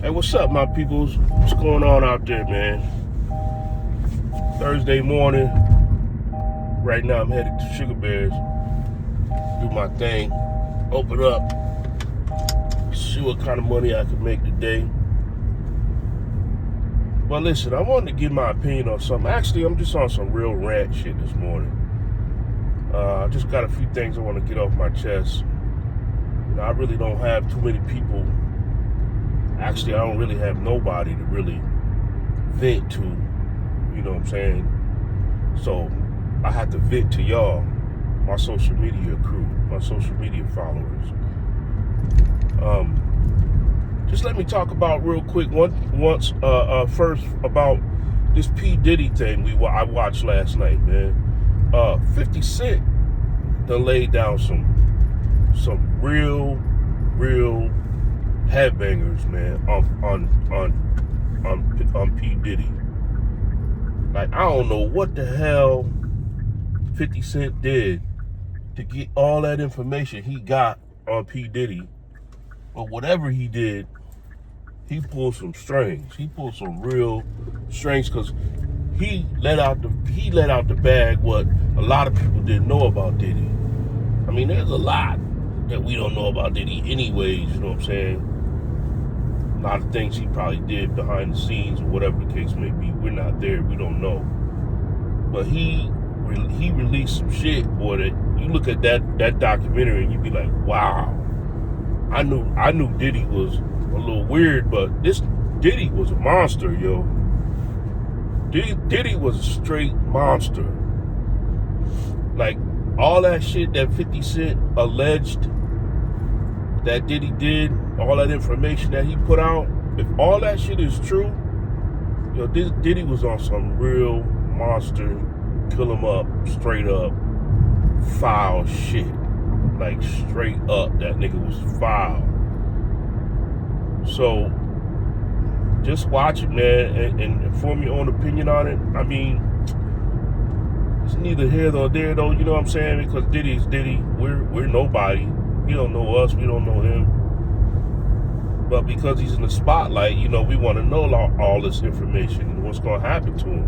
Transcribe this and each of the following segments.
Hey, what's up, my peoples? What's going on out there, man? Thursday morning. Right now, I'm headed to Sugabears. Do my thing. Open up. See what kind of money I can make today. But listen, I wanted to give my opinion on something. Actually, I'm just on some real rant shit this morning. I just got a few things I want to get off my chest. I really don't have too many people. Actually, I don't really have nobody to really vent to, you know what I'm saying? So I have to vent to y'all, my social media crew, my social media followers. Just let me talk about real quick first about this P. Diddy thing I watched last night, man. 50 Cent done laid down some real headbangers, man, on P. Diddy. Like, I don't know what the hell 50 Cent did to get all that information he got on P. Diddy, but whatever he did, he pulled some strings. He pulled some real strings, because he let out the bag what a lot of people didn't know about Diddy. I mean, there's a lot that we don't know about Diddy anyways, you know what I'm saying? A lot of things he probably did behind the scenes or whatever the case may be. We're not there, we don't know. But he released some shit, boy, that you look at that documentary and you be like, wow. I knew Diddy was a little weird, but this Diddy was a monster, yo. Diddy was a straight monster. Like, all that shit that 50 Cent alleged that Diddy did, all that information that he put out, if all that shit is true, yo, Diddy was on some real monster, kill him up, straight up, foul shit. Like, straight up, that nigga was foul. So, just watch it, man, and form your own opinion on it. I mean, it's neither here nor there, though, you know what I'm saying? Because Diddy's Diddy. We're nobody. He don't know us, we don't know him. But because he's in the spotlight, you know, we want to know all this information and what's going to happen to him.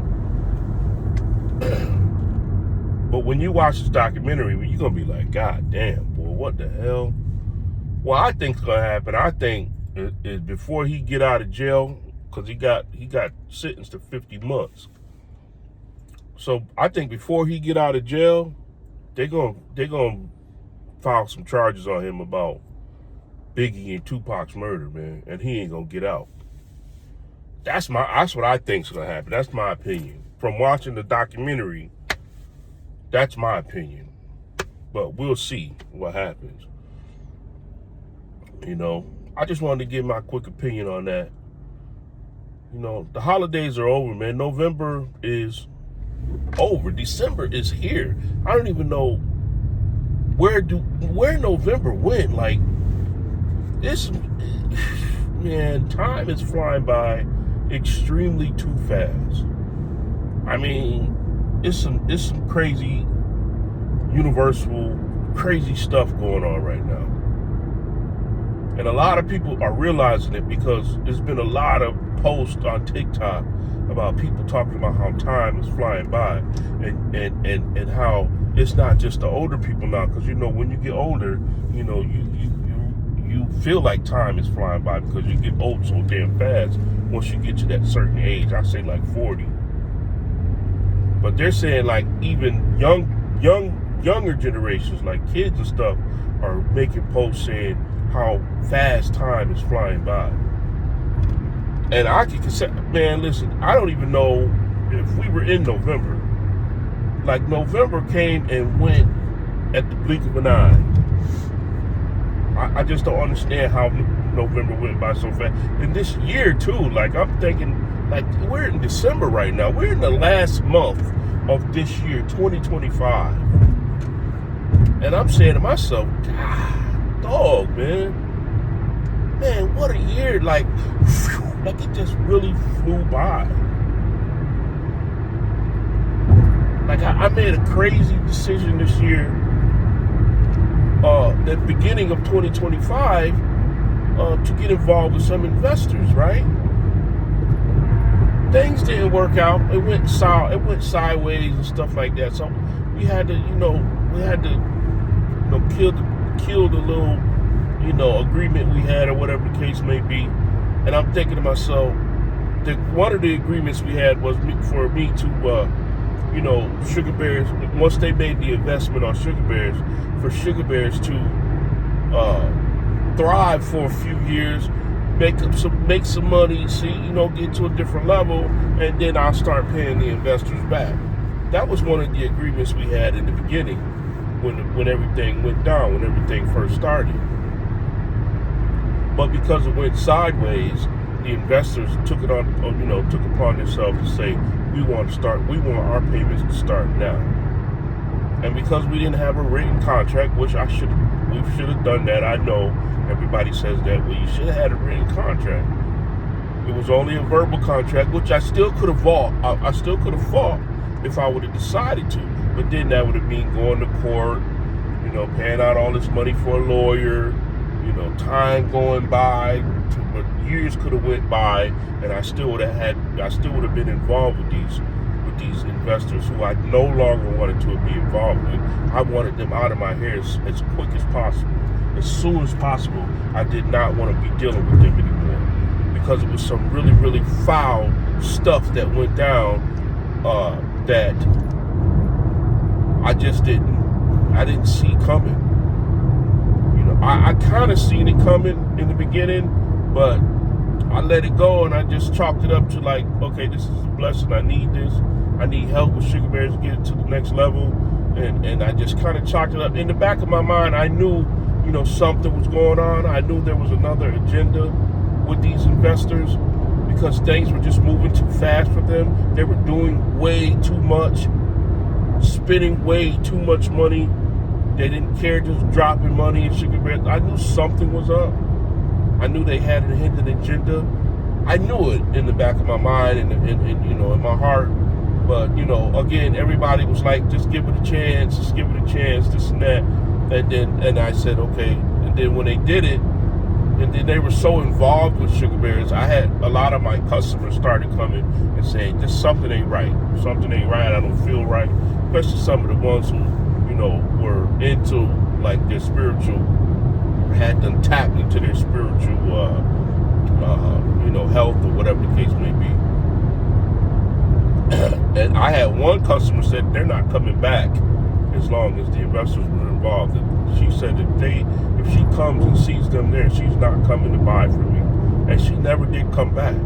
But when you watch this documentary, you're going to be like, God damn, boy, what the hell? Well, I think's going to happen, I think, is before he get out of jail, because he got sentenced to 50 months. So I think before he get out of jail, they're gonna file some charges on him about Biggie and Tupac's murder, man, and he ain't gonna get out. That's what I think's gonna happen. That's my opinion. From watching the documentary, that's my opinion. But we'll see what happens. You know, I just wanted to give my quick opinion on that. You know, the holidays are over, man. November is over. December is here. I don't even know where November went. Like, this, man, time is flying by extremely too fast. I mean, it's some crazy universal crazy stuff going on right now. And a lot of people are realizing it, because there's been a lot of posts on TikTok about people talking about how time is flying by, and how it's not just the older people now, because, you know, when you get older, you know, you feel like time is flying by, because you get old so damn fast once you get to that certain age. I say like 40. But they're saying, like, even younger generations, like kids and stuff, are making posts saying how fast time is flying by. And I can say, man, listen, I don't even know if we were in November. Like, November came and went at the blink of an eye. I just don't understand how November went by so fast. And this year, too, like, I'm thinking, like, we're in December right now. We're in the last month of this year, 2025. And I'm saying to myself, God, dog, man. Man, what a year. Like it just really flew by. Like, I made a crazy decision this year. The beginning of 2025, to get involved with some investors, right? Things didn't work out. It went sideways and stuff like that. So we had to, kill the little, agreement we had or whatever the case may be. And I'm thinking to myself, one of the agreements we had was for me to, Sugar Bears, once they made the investment on Sugar Bears, for Sugar Bears to thrive for a few years, make some money, get to a different level, and then I'll start paying the investors back. That was one of the agreements we had in the beginning when everything went down, when everything first started. But because it went sideways, the investors took upon themselves to say, we want our payments to start now. And because we didn't have a written contract, which we should have done that. I know everybody says that, well, you should have had a written contract. It was only a verbal contract, which I still could have fought. I still could have fought if I would have decided to. But then that would have meant going to court, paying out all this money for a lawyer, time going by, years could have went by, and I still would have been involved with these investors who I no longer wanted to be involved with. I wanted them out of my hair as quick as possible. As soon as possible, I did not want to be dealing with them anymore, because it was some really, really foul stuff that went down that I didn't see coming. I kind of seen it coming in the beginning, but I let it go and I just chalked it up to like, okay, this is a blessing. I need this. I need help with Sugar Bears to get it to the next level. And I just kind of chalked it up. In the back of my mind, I knew, something was going on. I knew there was another agenda with these investors, because things were just moving too fast for them. They were doing way too much, spending way too much money. They didn't care, just dropping money in Sugar Bears. I knew something was up. I knew they had a hidden agenda. I knew it in the back of my mind and in my heart. But, again, everybody was like, just give it a chance, this and that. And I said, okay. And then when they did it, and then they were so involved with Sugar Bears, I had a lot of my customers started coming and saying, just something ain't right. Something ain't right. I don't feel right. Especially some of the ones who, were into like their spiritual, had them tapped into their spiritual, health or whatever the case may be. And I had one customer said they're not coming back as long as the investors were involved. And she said that if she comes and sees them there, she's not coming to buy from me. And she never did come back.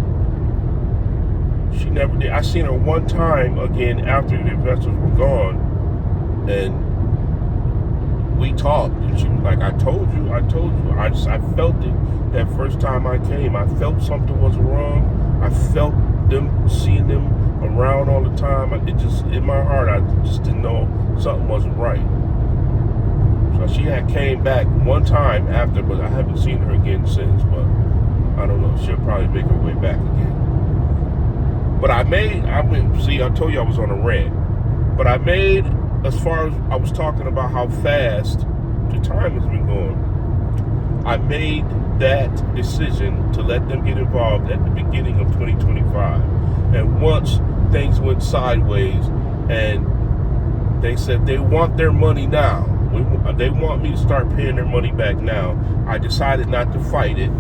She never did. I seen her one time again after the investors were gone, and we talked, and she was like, I told you. I felt it that first time I came. I felt something was wrong. I felt seeing them around all the time. It just, in my heart, I just didn't know something wasn't right. So she had came back one time after, but I haven't seen her again since, but I don't know. She'll probably make her way back again. But I told you I was on a rant. But as far as I was talking about how fast the time has been going, I made that decision to let them get involved at the beginning of 2025. And once things went sideways and they said they want their money now, they want me to start paying their money back now, I decided not to fight it,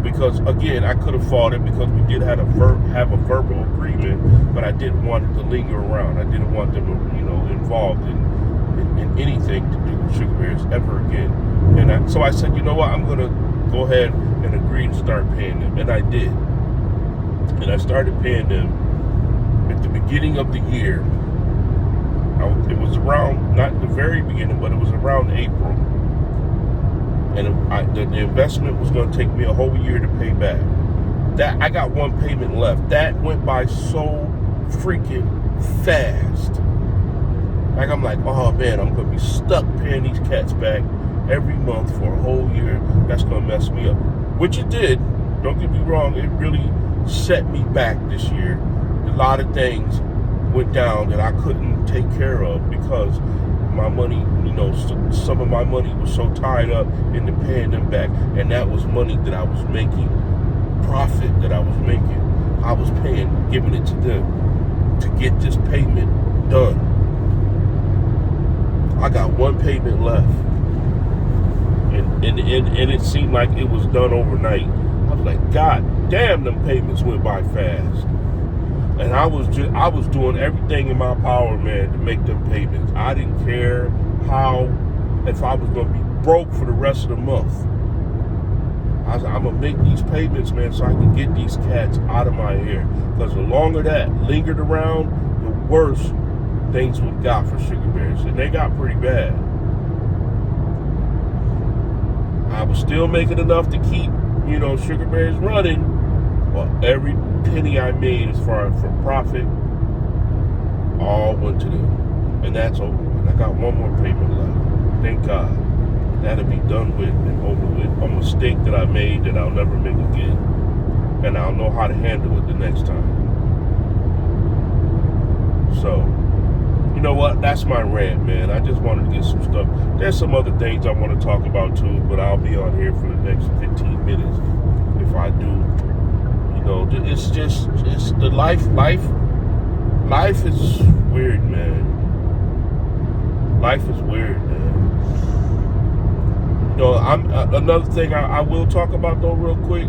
because again, I could have fought it because we did have a verbal agreement, but I didn't want it to linger around. I didn't want them, involved in anything to do with Sugar Bears ever again. And so I said, you know what, I'm gonna go ahead and agree to start paying them, and I did. And I started paying them at the beginning of the year. It was around, not the very beginning, but it was around April. And the investment was going to take me a whole year to pay back. That I got one payment left. That went by so freaking fast. Like, I'm like, oh man, I'm going to be stuck paying these cats back every month for a whole year. That's going to mess me up. Which it did. Don't get me wrong. It really set me back this year. A lot of things went down that I couldn't take care of because my money, some of my money was so tied up into paying them back, and that was money that I was making, profit that I was making. I was paying, giving it to them to get this payment done. I got one payment left, and it seemed like it was done overnight. I was like, God damn, them payments went by fast. And I was doing everything in my power, man, to make them payments. I didn't care if I was gonna be broke for the rest of the month. I was like, I'm gonna make these payments, man, so I can get these cats out of my hair. Because the longer that lingered around, the worse things would got for sugar bears, and they got pretty bad. I was still making enough to keep, sugar bears running. Well, every penny I made as far as for profit, all went to them. And that's over with. I got one more payment left. Thank God. That'll be done with and over with. A mistake that I made that I'll never make again. And I'll know how to handle it the next time. So, you know what? That's my rant, man. I just wanted to get some stuff. There's some other things I want to talk about too, but I'll be on here for the next 15 minutes if I do. It's the life is weird, man. Life is weird, man. Another thing I will talk about though real quick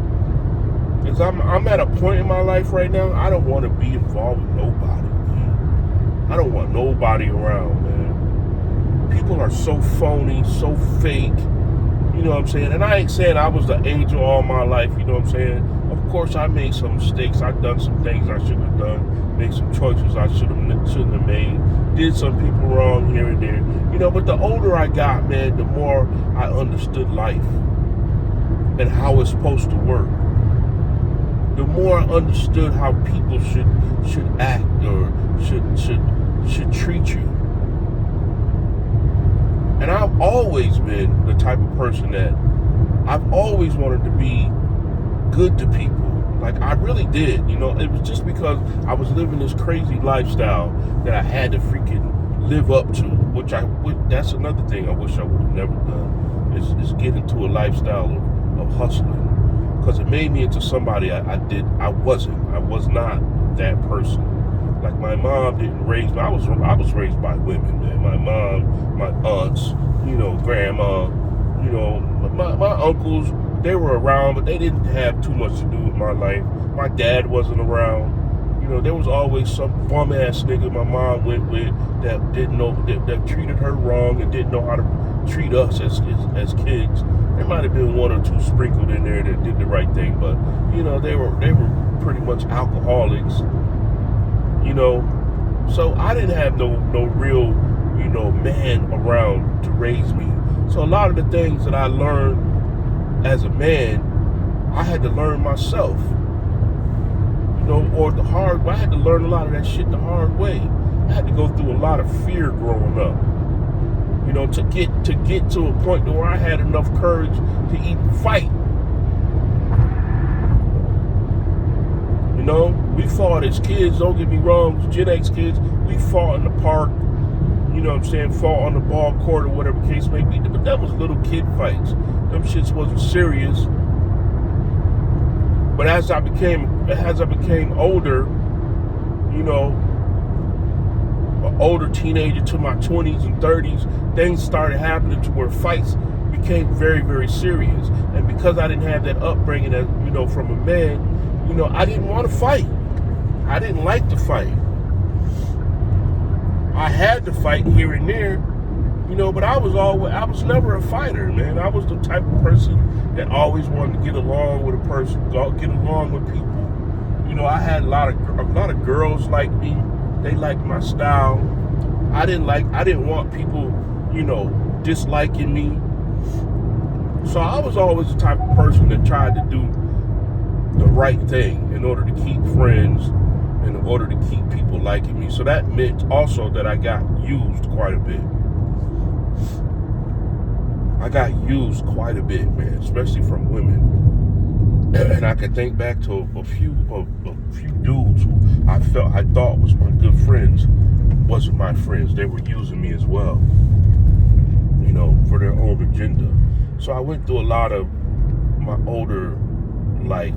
is I'm at a point in my life right now, I don't want to be involved with nobody, man. I don't want nobody around, man. People are so phony, so fake. You know what I'm saying? And I ain't saying I was the angel all my life, you know what I'm saying? Of course, I made some mistakes. I've done some things I shouldn't have done. Made some choices I shouldn't have made. Did some people wrong here and there. But the older I got, man, the more I understood life and how it's supposed to work. The more I understood how people should act or should treat you. And I've always been the type of person that I've always wanted to be good to people. Like, I really did. It was just because I was living this crazy lifestyle that I had to freaking live up to, which that's another thing I wish I would have never done, is get into a lifestyle of hustling. Because it made me into somebody I was not that person. Like, my mom didn't raise me. I was raised by women, man. My mom, my aunts, grandma, my uncles, they were around, but they didn't have too much to do with my life. My dad wasn't around. There was always some bum ass nigga my mom went with that didn't know, that treated her wrong and didn't know how to treat us as kids. There might have been one or two sprinkled in there that did the right thing, but they were pretty much alcoholics. So I didn't have no real, man around to raise me. So a lot of the things that I learned as a man, I had to learn myself. Or the hard way. I had to learn a lot of that shit the hard way. I had to go through a lot of fear growing up. To get to a point where I had enough courage to even fight. We fought as kids, don't get me wrong, Gen X kids, we fought in the park, fought on the ball court or whatever case may be, but that was little kid fights. Them shits wasn't serious. But as I became older, an older teenager to my 20s and 30s, things started happening to where fights became very, very serious. And because I didn't have that upbringing as, from a man, I didn't want to fight. I didn't like to fight. I had to fight here and there, but I was never a fighter, man. I was the type of person that always wanted to get along with a person, get along with people. I had a lot of girls like me. They liked my style. I didn't want people, disliking me. So I was always the type of person that tried to do the right thing in order to keep friends, in order to keep people liking me. So that meant also that I got used quite a bit. I got used quite a bit, man, especially from women. And I can think back to a few dudes who I thought was my good friends, wasn't my friends. They were using me as well. for their own agenda. So I went through a lot of my older life,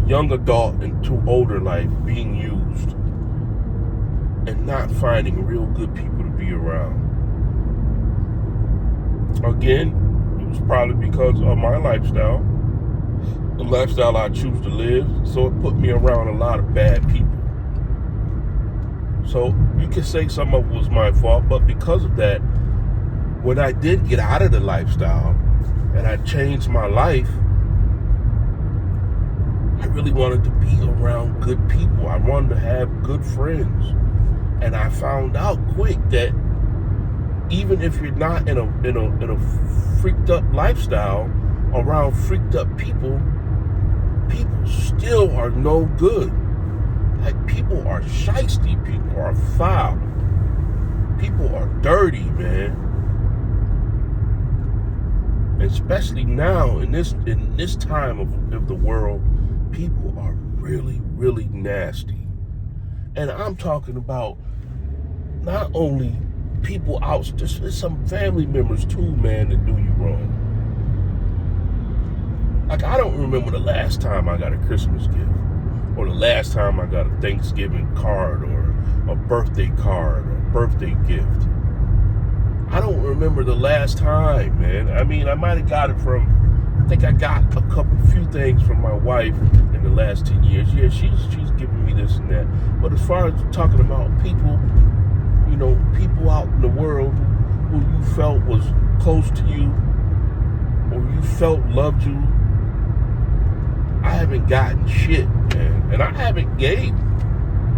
young adult into older life, being used and not finding real good people to be around. Again, it was probably because of my lifestyle, the lifestyle I choose to live. So it put me around a lot of bad people. So you can say some of it was my fault, but because of that, when I did get out of the lifestyle and I changed my life, I really wanted to be around good people. I wanted to have good friends. And I found out quick that even if you're not in a freaked up lifestyle around freaked up people still are no good. Like, people are shiesty, people are foul, people are dirty, man. Especially now in this time of the world, people are really, really nasty. And I'm talking about not only people out, just some family members too, man, that do you wrong. Like, I don't remember the last time I got a Christmas gift, or the last time I got a Thanksgiving card, or a birthday card, or a birthday gift. I don't remember the last time, man. I mean, I might have got it from, I think I got a few things from my wife in the last 10 years. Yeah, she's giving me this and that. But as far as talking about people, people out in the world who you felt was close to you, or you felt loved you, I haven't gotten shit, man. And I haven't gave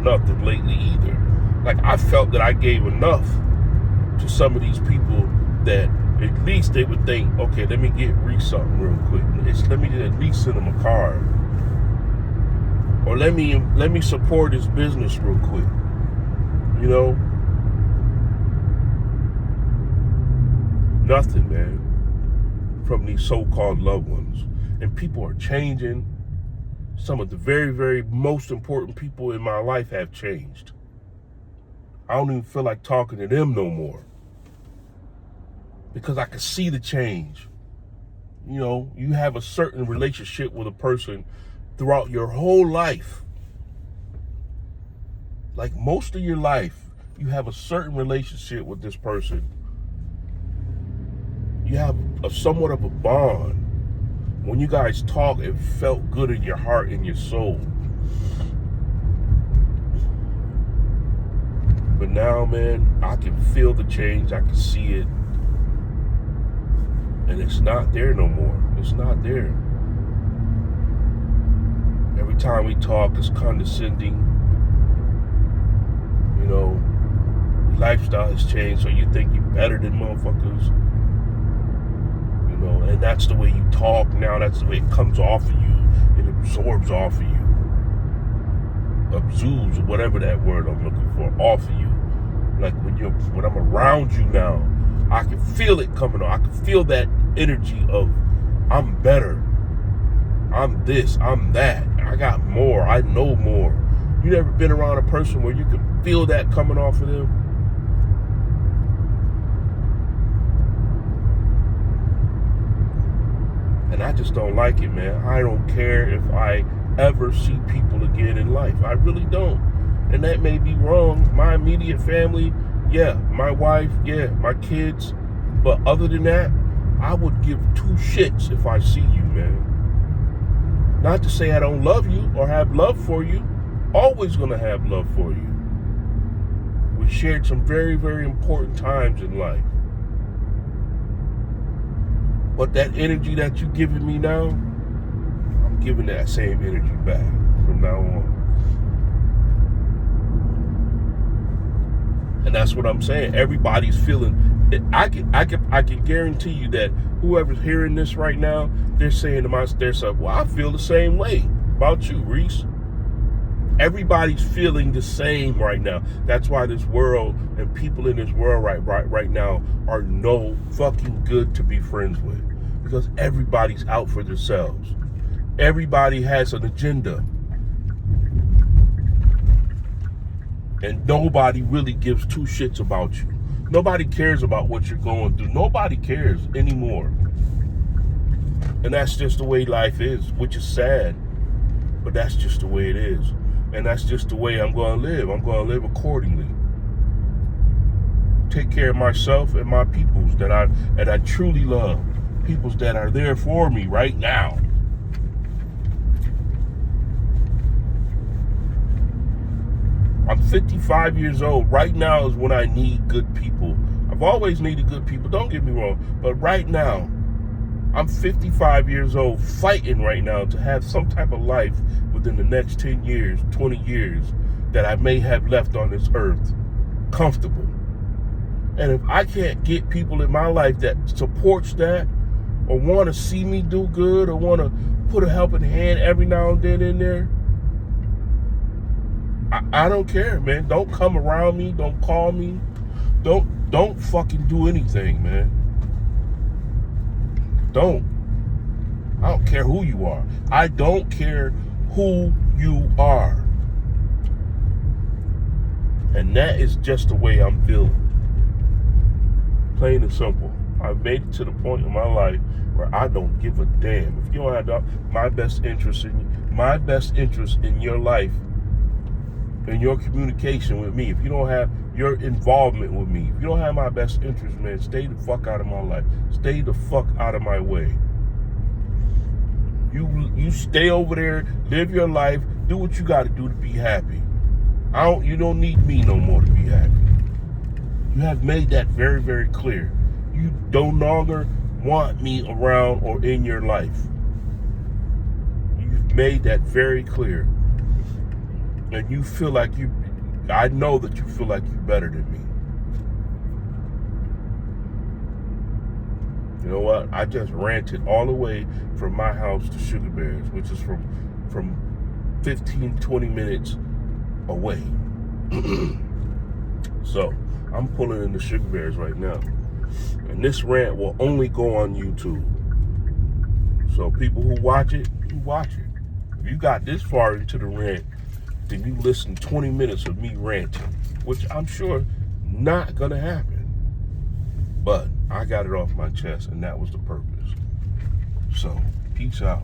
nothing lately either. Like, I felt that I gave enough to some of these people that at least they would think, okay, let me get Reese something real quick. Let me at least send him a card. Or let me support his business real quick. Nothing, man, from these so-called loved ones. And people are changing. Some of the very, very most important people in my life have changed. I don't even feel like talking to them no more, because I can see the change. You have a certain relationship with a person throughout your whole life. Like, most of your life, you have a certain relationship with this person. You have somewhat of a bond. When you guys talk, it felt good in your heart and your soul. But now, man, I can feel the change. I can see it. And it's not there no more. It's not there. Every time we talk, it's condescending. Lifestyle has changed, so you think you're better than motherfuckers. And that's the way you talk now. That's the way it comes off of you. It absorbs off of you. Absorbs, whatever that word I'm looking for, off of you. Like, when I'm around you now, I can feel it coming on. I can feel that energy of, I'm better. I'm this, I'm that. I got more. I know more. You never been around a person where you can feel that coming off of them? And I just don't like it, man. I don't care if I ever see people again in life. I really don't. And that may be wrong. My immediate family, yeah. My wife, yeah. My kids. But other than that, I would give two shits if I see you, man. Not to say I don't love you or have love for you. Always gonna have love for you. We shared some very, very important times in life. But that energy that you're giving me now, I'm giving that same energy back from now on. And that's what I'm saying. Everybody's feeling it. I can guarantee you that whoever's hearing this right now, they're saying to themselves, well, I feel the same way about you, Reese. Everybody's feeling the same right now. That's why this world and people in this world right now are no fucking good to be friends with. Because everybody's out for themselves. Everybody has an agenda. And nobody really gives two shits about you. Nobody cares about what you're going through. Nobody cares anymore. And that's just the way life is, which is sad. But that's just the way it is. And that's just the way I'm going to live. I'm going to live accordingly. Take care of myself and my peoples that I truly love. Peoples that are there for me right now. I'm 55 years old. Right now is when I need good people. I've always needed good people, don't get me wrong. But right now, I'm 55 years old, fighting right now to have some type of life within the next 10 years, 20 years that I may have left on this earth comfortable. And if I can't get people in my life that supports that or want to see me do good or want to put a helping hand every now and then in there, I don't care, man. Don't come around me. Don't call me. Don't fucking do anything, man. Don't. I don't care who you are. I don't care who you are. And that is just the way I'm feeling. Plain and simple. I've made it to the point in my life where I don't give a damn. If you don't have my best interest in your life, in your communication with me, if you don't have your involvement with me, if you don't have my best interest, man, stay the fuck out of my life. Stay the fuck out of my way. You stay over there, live your life, do what you got to do to be happy. You don't need me no more to be happy. You have made that very, very clear. You no longer want me around or in your life. You've made that very clear. And you feel like I know that you feel like you're better than me. You know what? I just ranted all the way from my house to Sugabears, which is from 15, 20 minutes away. So, I'm pulling into Sugabears right now. And this rant will only go on YouTube. So people who watch it, you watch it. If you got this far into the rant, then you listen 20 minutes of me ranting, which I'm sure not gonna happen. But I got it off my chest, and that was the purpose. So, peace out.